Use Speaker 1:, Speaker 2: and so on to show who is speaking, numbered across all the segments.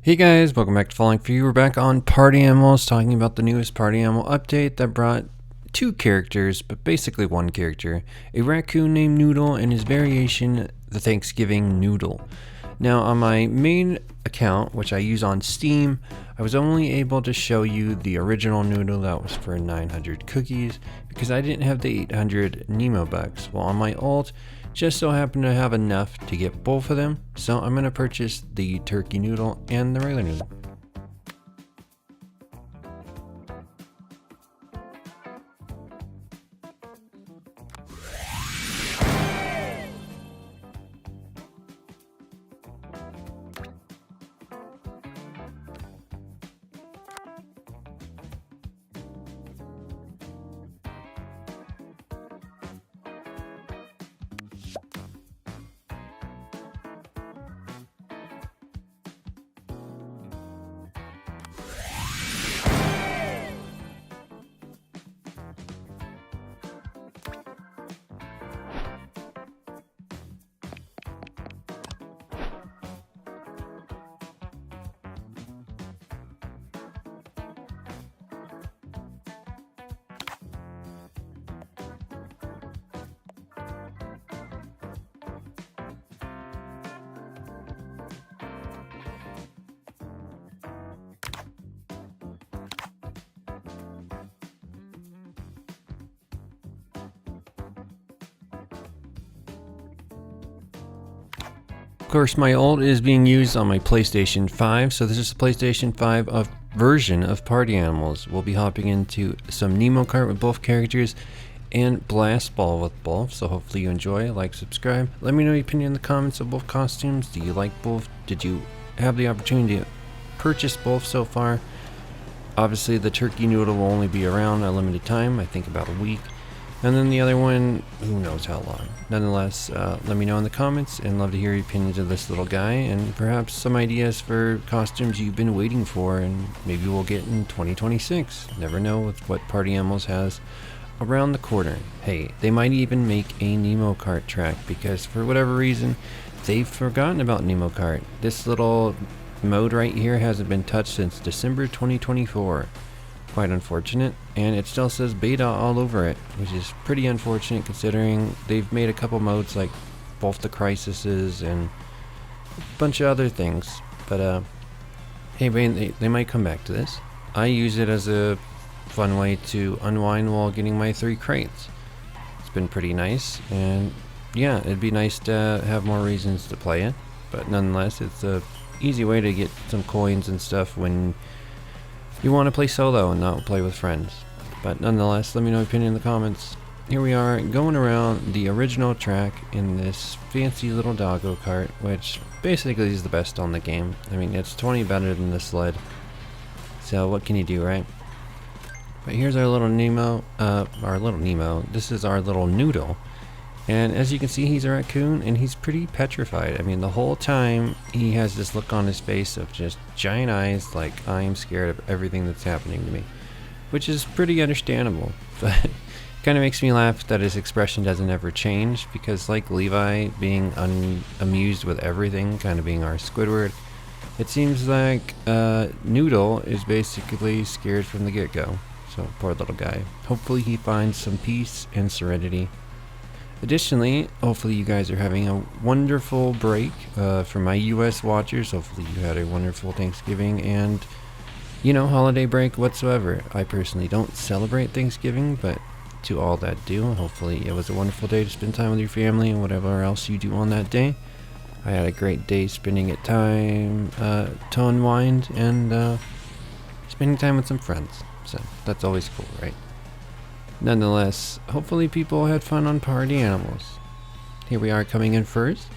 Speaker 1: Hey guys, welcome back to Falling For You. We're back on Party Animals, talking about the newest Party Animal update that brought two characters, but basically one character, a raccoon named Noodle and his variation, the Thanksgiving Noodle. Now on my main account, which I use on Steam, I was only able to show you the original Noodle that was for 900 cookies because I didn't have the 800 Nemo Bucks. Well, on my alt, just so happened to have enough to get both of them, so I'm going to purchase the Turkey Noodle and the regular Noodle. Of course, my alt is being used on my PlayStation 5, so this is the PlayStation 5 version of Party Animals. We'll be hopping into some Nemo Kart with both characters and Blast Ball with both, so hopefully you enjoy. Like, subscribe. Let me know your opinion in the comments of both costumes. Do you like both? Did you have the opportunity to purchase both so far? Obviously, the Turkey Noodle will only be around a limited time, I think about a week. And then the other one, who knows how long. Nonetheless, let me know in the comments, and love to hear your opinions of this little guy, and perhaps some ideas for costumes you've been waiting for, and maybe we'll get in 2026. Never know with what Party Animals has around the corner. Hey, they might even make a Nemo Kart track, because for whatever reason, they've forgotten about Nemo Kart. This little mode right here hasn't been touched since December 2024. Quite unfortunate, and it still says beta all over it, which is pretty unfortunate considering they've made a couple modes like both the Crisises and a bunch of other things. But hey man, they might come back to this. I use it as a fun way to unwind while getting my 3 crates. It's been pretty nice, and yeah, it'd be nice to have more reasons to play it, but nonetheless it's a easy way to get some coins and stuff when you want to play solo and not play with friends. But nonetheless, let me know your opinion in the comments. Here we are going around the original track in this fancy little doggo cart, which basically is the best on the game. I mean, it's 20 better than the sled, so what can you do, right? But here's our little Nemo. This is our little Noodle. And as you can see, he's a raccoon, and he's pretty petrified. I mean, the whole time he has this look on his face of just giant eyes, like I'm scared of everything that's happening to me, which is pretty understandable. But kind of makes me laugh that his expression doesn't ever change, because like Levi being unamused with everything, kind of being our Squidward, it seems like Noodle is basically scared from the get-go. So poor little guy. Hopefully he finds some peace and serenity. Additionally, hopefully you guys are having a wonderful break. For my US watchers, hopefully you had a wonderful Thanksgiving and, holiday break whatsoever. I personally don't celebrate Thanksgiving, but to all that do, hopefully it was a wonderful day to spend time with your family and whatever else you do on that day. I had a great day spending it time to unwind and spending time with some friends. So that's always cool, right? Nonetheless, hopefully people had fun on Party Animals. Here we are coming in first.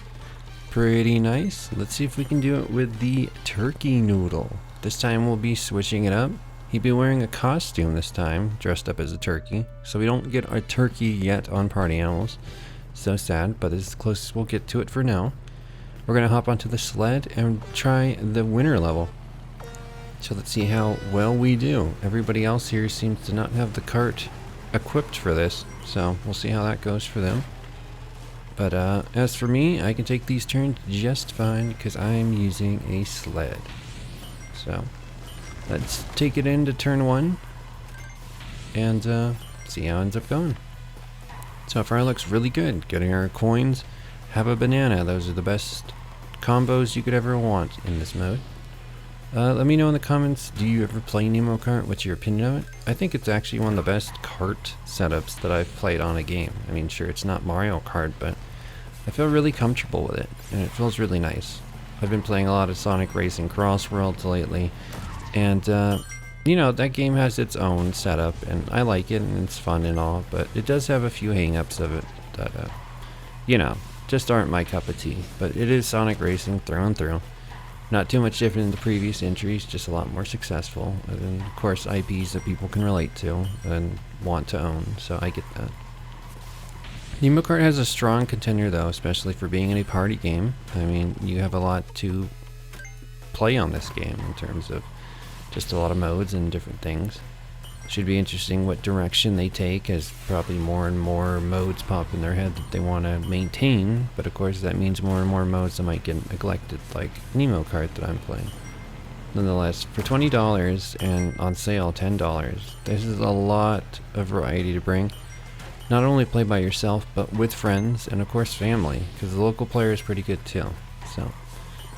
Speaker 1: Pretty nice. Let's see if we can do it with the Turkey Noodle. This time we'll be switching it up. He'd be wearing a costume this time, dressed up as a turkey. So we don't get our turkey yet on Party Animals. So sad, but this is the closest we'll get to it for now. We're going to hop onto the sled and try the winter level. So let's see how well we do. Everybody else here seems to not have the cart equipped for this, so we'll see how that goes for them. But as for me, I can take these turns just fine because I'm using a sled. So let's take it into turn 1 and see how it ends up going. So far it looks really good. Getting our coins, have a banana. Those are the best combos you could ever want in this mode. Let me know in the comments, do you ever play Nemo Kart? What's your opinion of it? I think it's actually one of the best kart setups that I've played on a game. I mean, sure, it's not Mario Kart, but I feel really comfortable with it, and it feels really nice. I've been playing a lot of Sonic Racing Cross Worlds lately, and you know, that game has its own setup, and I like it, and it's fun and all, but it does have a few hang-ups of it that, you know, just aren't my cup of tea. But it is Sonic Racing through and through. Not too much different than the previous entries, just a lot more successful. And then, of course, IPs that people can relate to and want to own, so I get that. Nemo Kart has a strong contender, though, especially for being in a party game. I mean, you have a lot to play on this game in terms of just a lot of modes and different things. Should be interesting what direction they take, as probably more and more modes pop in their head that they want to maintain, but of course that means more and more modes that might get neglected, like Nemo Kart that I'm playing. Nonetheless, for $20 and on sale $10, this is a lot of variety to bring. Not only play by yourself, but with friends and of course family, because the local player is pretty good too. So,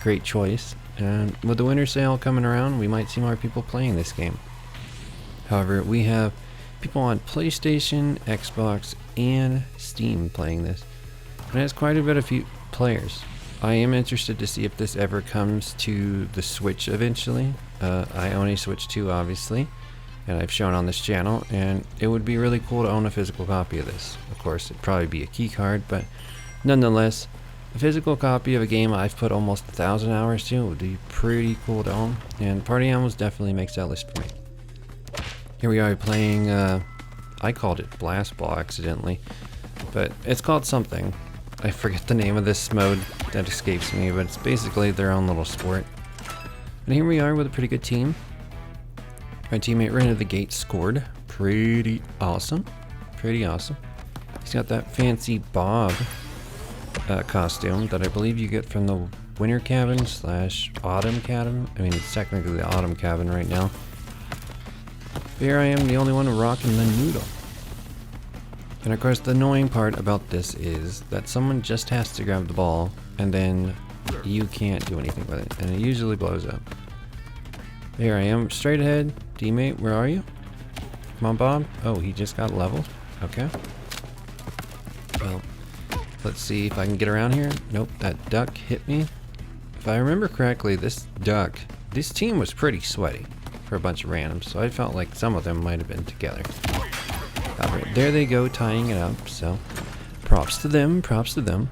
Speaker 1: great choice. And with the winter sale coming around, we might see more people playing this game. However, we have people on PlayStation, Xbox, and Steam playing this. And it has quite a bit of players. I am interested to see if this ever comes to the Switch eventually. I own a Switch 2, obviously, and I've shown on this channel, and it would be really cool to own a physical copy of this. Of course, it'd probably be a key card, but nonetheless, a physical copy of a game I've put almost 1,000 hours to would be pretty cool to own, and Party Animals definitely makes that list for me. Here we are playing, I called it Blast Ball accidentally, but it's called something. I forget the name of this mode, that escapes me, but it's basically their own little sport. And here we are with a pretty good team. My teammate right out of the gate scored. Pretty awesome. Pretty awesome. He's got that fancy Bob costume that I believe you get from the winter cabin / autumn cabin. I mean, it's technically the autumn cabin right now. Here I am, the only one rocking the noodle. And of course, the annoying part about this is that someone just has to grab the ball, and then you can't do anything with it, and it usually blows up. Here I am, straight ahead. Teammate, where are you? Come on, Bob. Oh, he just got leveled. Okay. Well, let's see if I can get around here. Nope, that duck hit me. If I remember correctly, this team was pretty sweaty for a bunch of randoms, so I felt like some of them might have been together. Alright, there they go, tying it up, so props to them, props to them.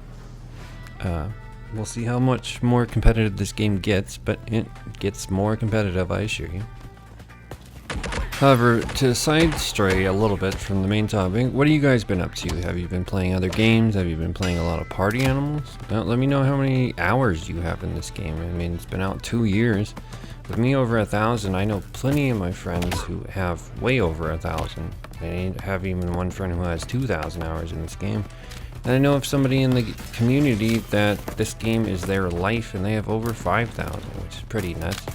Speaker 1: We'll see how much more competitive this game gets, but it gets more competitive, I assure you. However, to side stray a little bit from the main topic, what have you guys been up to? Have you been playing other games? Have you been playing a lot of Party Animals? Let me know how many hours you have in this game. I mean, it's been out 2 years. With me over 1,000, I know plenty of my friends who have way over 1,000. I have even one friend who has 2,000 hours in this game. And I know of somebody in the community that this game is their life and they have over 5,000, which is pretty nuts.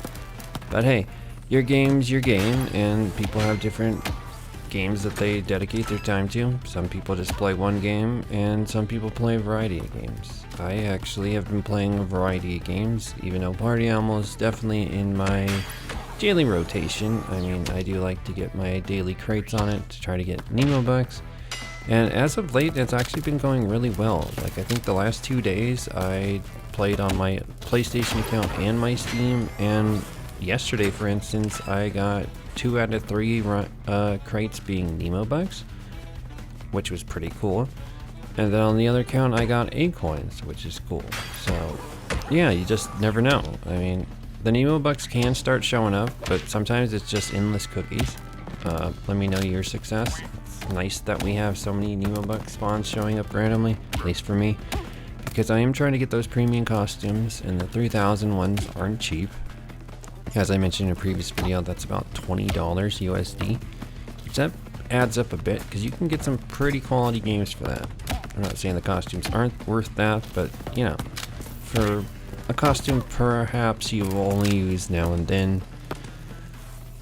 Speaker 1: But hey, your game's your game, and people have different games that they dedicate their time to. Some people just play one game, and some people play a variety of games. I actually have been playing a variety of games, even though Party Animal is definitely in my daily rotation. I mean, I do like to get my daily crates on it to try to get Nemo Bucks. And as of late, it's actually been going really well. Like, I think the last 2 days, I played on my PlayStation account and my Steam, and yesterday, for instance, I got 2 out of 3 crates being Nemo Bucks, which was pretty cool. And then on the other account, I got Acorns, which is cool. So, yeah, you just never know. I mean, the Nemo Bucks can start showing up, but sometimes it's just endless cookies. Let me know your success. It's nice that we have so many Nemo Bucks spawns showing up randomly, at least for me, because I am trying to get those premium costumes, and the 3,000 ones aren't cheap. As I mentioned in a previous video, that's about $20 USD, which that adds up a bit, because you can get some pretty quality games for that. I'm not saying the costumes aren't worth that, but, you know, for a costume perhaps you only use now and then.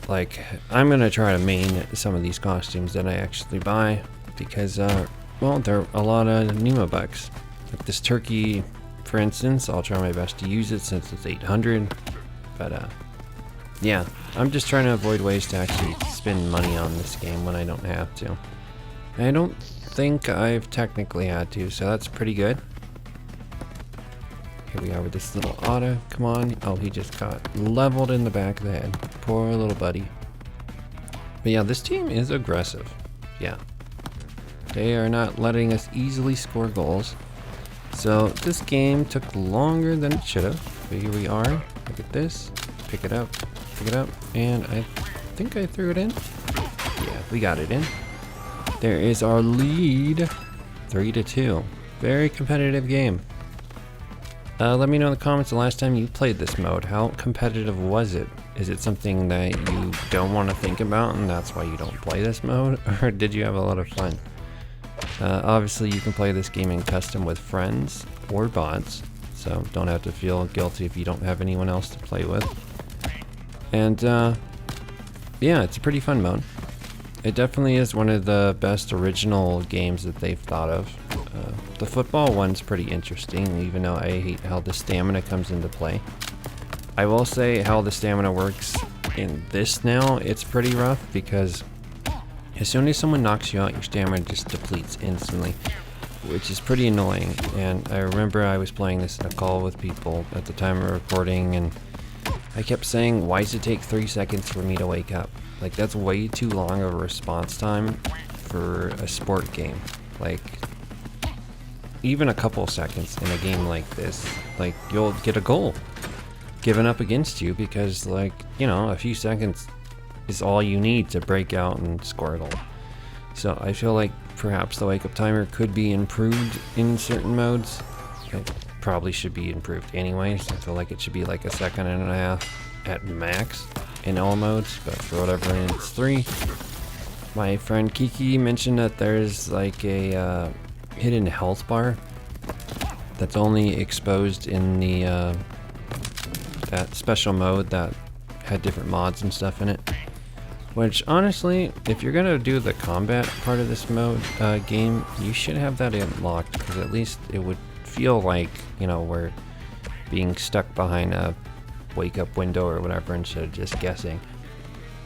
Speaker 1: Like, I'm gonna try to main some of these costumes that I actually buy because, well, there are a lot of Nemo Bucks. Like this turkey, for instance, I'll try my best to use it since it's 800. But, yeah, I'm just trying to avoid ways to actually spend money on this game when I don't have to. I don't think I've technically had to, so that's pretty good. Here we are with this little auto. Come on. Oh, he just got leveled in the back of the head. Poor little buddy. But yeah, this team is aggressive. Yeah. They are not letting us easily score goals. So this game took longer than it should have. But here we are. Look at this. Pick it up. Pick it up. And I think I threw it in. Yeah, we got it in. There is our lead. 3-2. Very competitive game. Let me know in the comments the last time you played this mode. How competitive was it? Is it something that you don't want to think about and that's why you don't play this mode? Or did you have a lot of fun? Obviously you can play this game in custom with friends or bots, so don't have to feel guilty if you don't have anyone else to play with. And yeah, it's a pretty fun mode. It definitely is one of the best original games that they've thought of. The football one's pretty interesting, even though I hate how the stamina comes into play. I will say how the stamina works in this now, it's pretty rough because as soon as someone knocks you out, your stamina just depletes instantly, which is pretty annoying. And I remember I was playing this in a call with people at the time of recording, and I kept saying, why does it take 3 seconds for me to wake up? Like, that's way too long of a response time for a sport game. Like, even a couple seconds in a game like this, like, you'll get a goal given up against you because, like, you know, a few seconds is all you need to break out and score a goal. So I feel like perhaps the wake up timer could be improved in certain modes. It probably should be improved anyways. I feel like it should be like 1.5 seconds at max in all modes, but for whatever reason it's 3. My friend Kiki mentioned that there's like a hidden health bar that's only exposed in the that special mode that had different mods and stuff in it. Which honestly, if you're gonna do the combat part of this mode game, you should have that unlocked because at least it would feel like, you know, we're being stuck behind a wake up window or whatever instead of just guessing.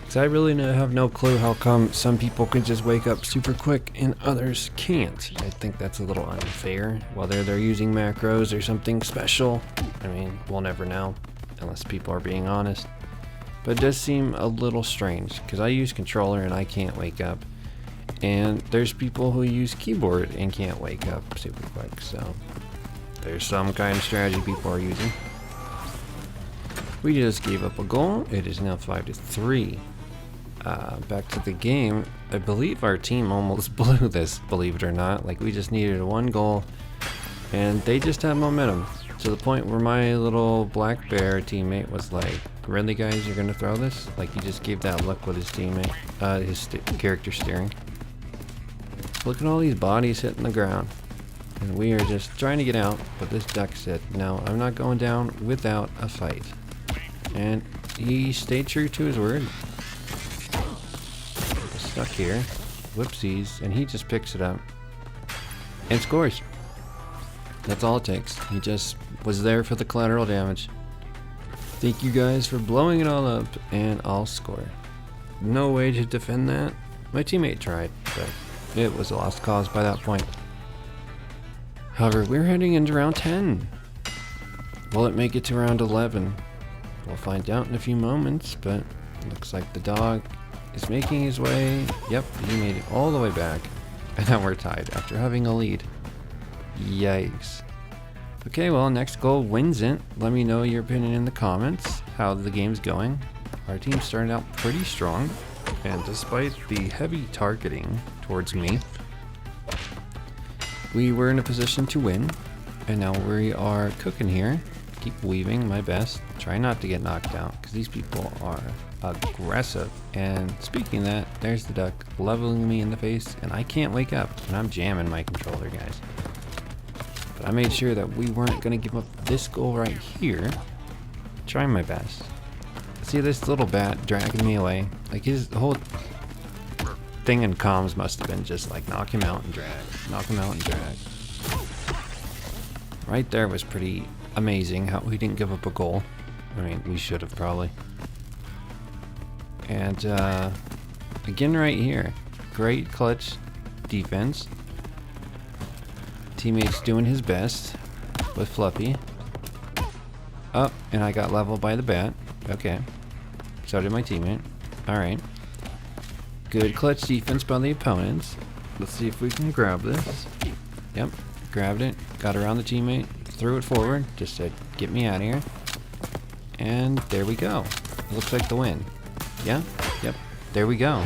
Speaker 1: Because I really have no clue how come some people can just wake up super quick and others can't. I think that's a little unfair. Whether they're using macros or something special, I mean, we'll never know unless people are being honest. But it does seem a little strange because I use controller and I can't wake up. And there's people who use keyboard and can't wake up super quick. So there's some kind of strategy people are using. We just gave up a goal. It is now 5-3. Back to the game. I believe our team almost blew this, believe it or not. Like, we just needed 1 goal and they just had momentum to the point where my little black bear teammate was like, really guys, you're gonna throw this? Like, he just gave that look with his teammate, his character steering. Look at all these bodies hitting the ground. And we are just trying to get out, but this duck said, no, I'm not going down without a fight. And he stayed true to his word. Stuck here. Whoopsies. And he just picks it up and scores. That's all it takes. He just was there for the collateral damage. Thank you guys for blowing it all up, and I'll score. No way to defend that. My teammate tried, but it was a lost cause by that point. However, we're heading into round 10. Will it make it to round 11? We'll find out in a few moments, but looks like the dog is making his way. Yep, he made it all the way back. And now we're tied after having a lead. Yikes. Okay, well, next goal wins it. Let me know your opinion in the comments, how the game's going. Our team started out pretty strong, and despite the heavy targeting towards me, we were in a position to win. And now we are cooking here. Keep weaving my best. Try not to get knocked out, because these people are aggressive. And speaking of that, there's the duck leveling me in the face, and I can't wake up, and I'm jamming my controller, guys. But I made sure that we weren't going to give up this goal right here. Trying my best. See this little bat dragging me away? Like his whole thing in comms must have been just like knock him out and drag. Knock him out and drag. Right there was pretty amazing how we didn't give up a goal. I mean, we should have probably. And again right here. Great clutch defense. Teammate's doing his best with Fluffy. Oh, and I got leveled by the bat. Okay. So did my teammate. Alright. Good clutch defense by the opponents. Let's see if we can grab this. Yep. Grabbed it. Got around the teammate. Threw it forward. Just said, get me out of here. And there we go. Looks like the win. Yeah? Yep. There we go.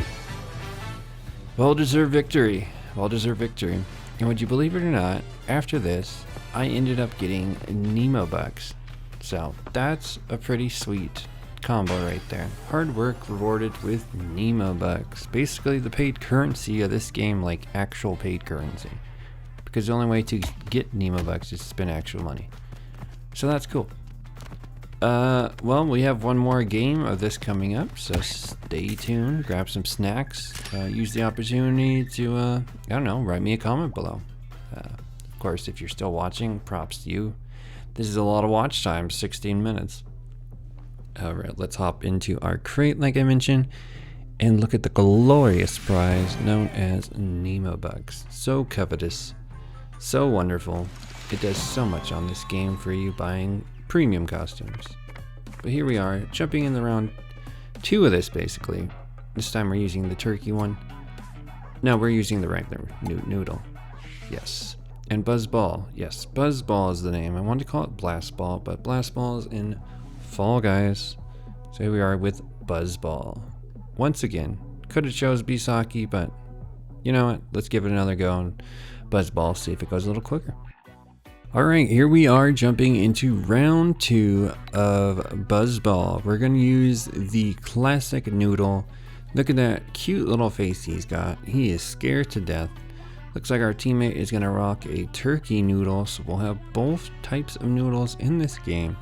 Speaker 1: Well-deserved victory. Well-deserved victory. And would you believe it or not, after this, I ended up getting Nemo Bucks. So that's a pretty sweet combo right there. Hard work rewarded with Nemo Bucks. Basically the paid currency of this game, like actual paid currency. Because the only way to get Nemo Bucks is to spend actual money. So that's cool. Well, we have one more game of this coming up, so stay tuned, grab some snacks, use the opportunity to, I don't know, write me a comment below. Of course, if you're still watching, props to you. This is a lot of watch time, 16 minutes. Alright, let's hop into our crate like I mentioned, and look at the glorious prize known as Nemo Bucks. So covetous, so wonderful. It does so much on this game for you buying premium costumes. But here we are, jumping in the round 2 of this basically. This time we're using the turkey one. No, we're using the regular noodle. Yes. And Buzzball. Yes, Buzzball is the name. I wanted to call it Blast Ball, but Blast Ball is in Fall Guys. So here we are with Buzzball. Once again, could have chose Bisaki, but you know what? Let's give it another go and Buzzball, see if it goes a little quicker. Alright, here we are jumping into round 2 of Buzzball. We're going to use the classic noodle. Look at that cute little face he's got. He is scared to death. Looks like our teammate is going to rock a turkey noodle, so we'll have both types of noodles in this game.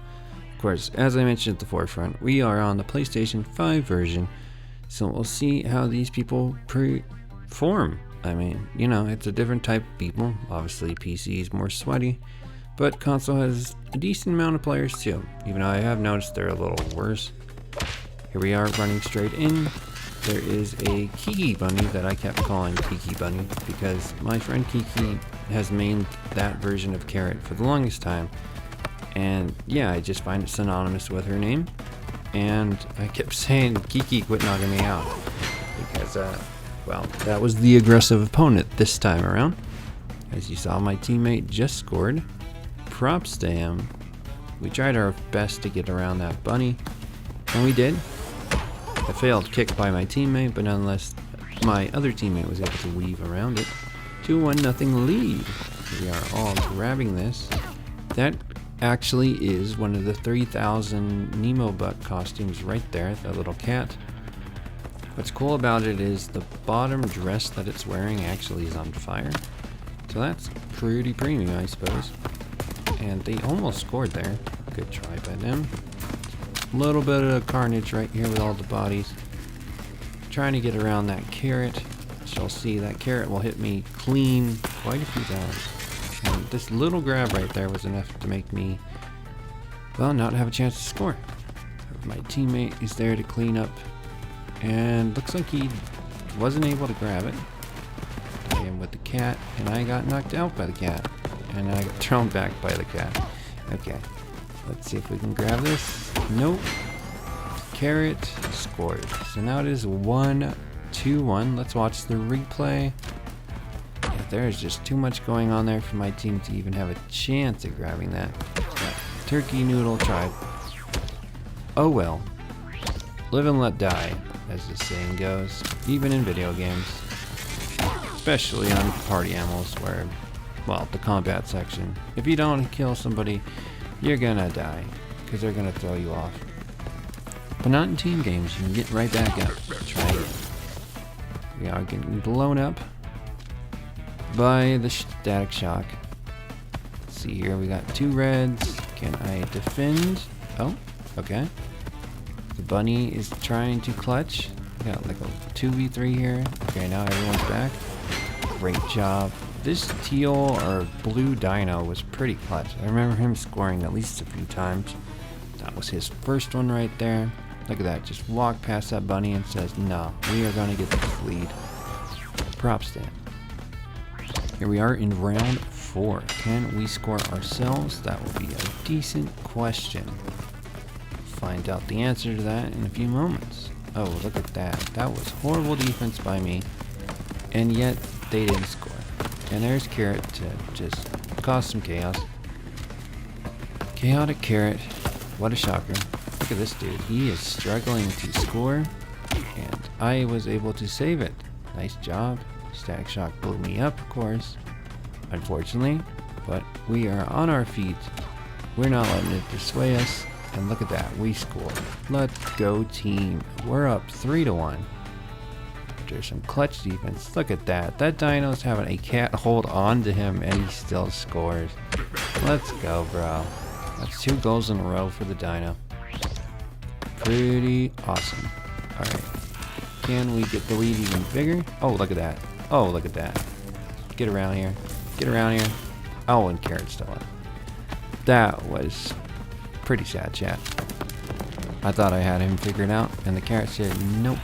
Speaker 1: Of course, as I mentioned at the forefront, we are on the PlayStation 5 version, so we'll see how these people perform. I mean, you know, it's a different type of people. Obviously, PC is more sweaty, but console has a decent amount of players too, even though I have noticed they're a little worse. Here we are running straight in. There is a Kiki Bunny that I kept calling Kiki Bunny because my friend Kiki has mained that version of Carrot for the longest time. And yeah, I just find it synonymous with her name. And I kept saying, Kiki, quit knocking me out. Because, well, that was the aggressive opponent this time around. As you saw, my teammate just scored. Props to him. We tried our best to get around that bunny. And we did. I failed kick by my teammate, but nonetheless, my other teammate was able to weave around it. 2-1-0 lead. We are all grabbing this. That actually is one of the 3,000 Nemo Buck costumes right there, that little cat. What's cool about it is the bottom dress that it's wearing actually is on fire. So that's pretty premium, I suppose. And they almost scored there. Good try by them. Little bit of carnage right here with all the bodies. Trying to get around that carrot. Shall see that carrot will hit me clean quite a few times. And this little grab right there was enough to make me, well, not have a chance to score. My teammate is there to clean up. And looks like he wasn't able to grab it. And with the cat, and I got knocked out by the cat. And I got thrown back by the cat. Okay. Let's see if we can grab this. Nope. Carrot scored. So now it is 1-2-1. Let's watch the replay. Yeah, there's just too much going on there for my team to even have a chance at grabbing that. That turkey noodle tried. Oh well. Live and let die, as the saying goes. Even in video games. Especially on party animals where, well, the combat section. If you don't kill somebody, you're gonna die, because they're gonna throw you off. But not in team games, you can get right back up. Try it. We are getting blown up by the static shock. see here. We got 2 reds. Can I defend? Oh, okay. The bunny is trying to clutch. We got like a 2v3 here. Okay, now everyone's back. Great job. This teal or blue dino was pretty clutch. I remember him scoring at least a few times. That was his first one right there. Look at that. Just walked past that bunny and says, no, we are going to get this lead. Props to him. Here we are in round 4. Can we score ourselves? That will be a decent question. Find out the answer to that in a few moments. Oh, look at that. That was horrible defense by me. And yet, they didn't score. And there's Carrot to just cause some chaos. Chaotic Carrot. What a shocker. Look at this dude. He is struggling to score. And I was able to save it. Nice job. Static Shock blew me up, of course. Unfortunately. But we are on our feet. We're not letting it dissuade us. And look at that. We scored. Let's go, team. We're up 3-1. There's some clutch defense. Look at that. That dino's having a cat hold on to him and he still scores. Let's go, bro. That's 2 goals in a row for the dino. Pretty awesome. Alright. Can we get the lead even bigger? Oh, look at that. Oh, look at that. Get around here. Get around here. Oh, and Carrot's still up. That was pretty sad, chat. I thought I had him figured out, and the Carrot said, nope.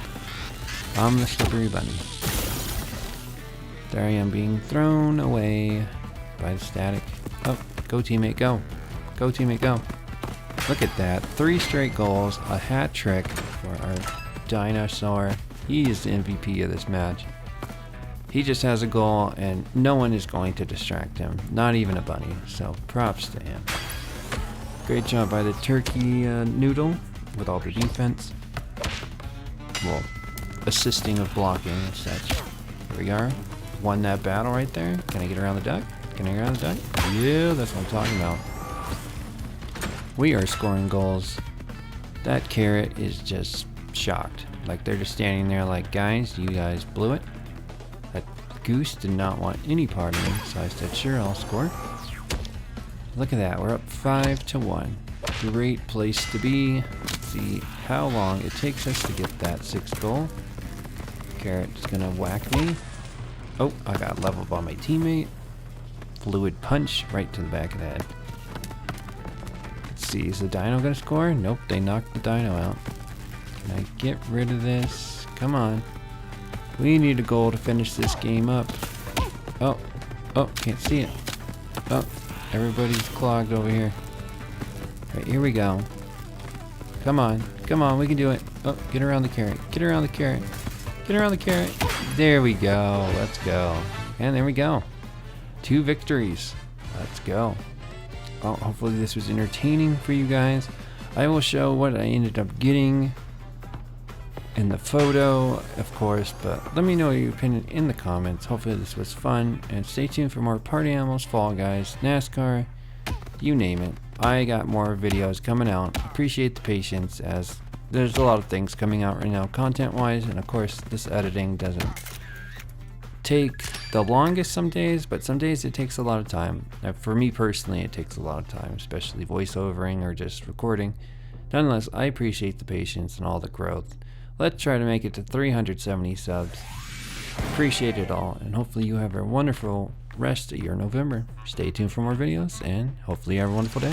Speaker 1: I'm the slippery bunny. There I am being thrown away by the static. Oh, go teammate, go. Go teammate, go. Look at that. 3 straight goals, a hat trick for our dinosaur. He is the MVP of this match. He just has a goal and no one is going to distract him. Not even a bunny. So props to him. Great job by the Turkey Noodle with all the defense. Well, assisting of blocking and such. Here we are. Won that battle right there. Can I get around the duck? Can I get around the duck? Yeah, that's what I'm talking about. We are scoring goals. That Carrot is just shocked. Like they're just standing there like, guys, you guys blew it. That goose did not want any part of me, so I said, sure, I'll score. Look at that. We're up 5-1. Great place to be. Let's see how long it takes us to get that 6th goal. Carrot's gonna whack me. Oh, I got leveled by my teammate. Fluid punch right to the back of the head. Let's see, is the dino gonna score? Nope, they knocked the dino out. Can I get rid of this? Come on. We need a goal to finish this game up. Oh, can't see it. Oh, everybody's clogged over here. Right, here we go. Come on, we can do it. Oh, get around the Carrot. Get around the Carrot. Get around the Carrot. There we go. Let's go. And there we go. 2 victories. Let's go. Well, hopefully this was entertaining for you guys. I will show what I ended up getting in the photo, of course, but let me know your opinion in the comments. Hopefully this was fun, and stay tuned for more Party Animals, Fall Guys, NASCAR, you name it. I got more videos coming out. Appreciate the patience, as there's a lot of things coming out right now content wise, and of course this editing doesn't take the longest some days, but some days it takes a lot of time. Now, for me personally, it takes a lot of time, especially voiceovering or just recording. Nonetheless, I appreciate the patience and all the growth. Let's try to make it to 370 subs. Appreciate it all, and hopefully you have a wonderful rest of your November. Stay tuned for more videos, and hopefully you have a wonderful day.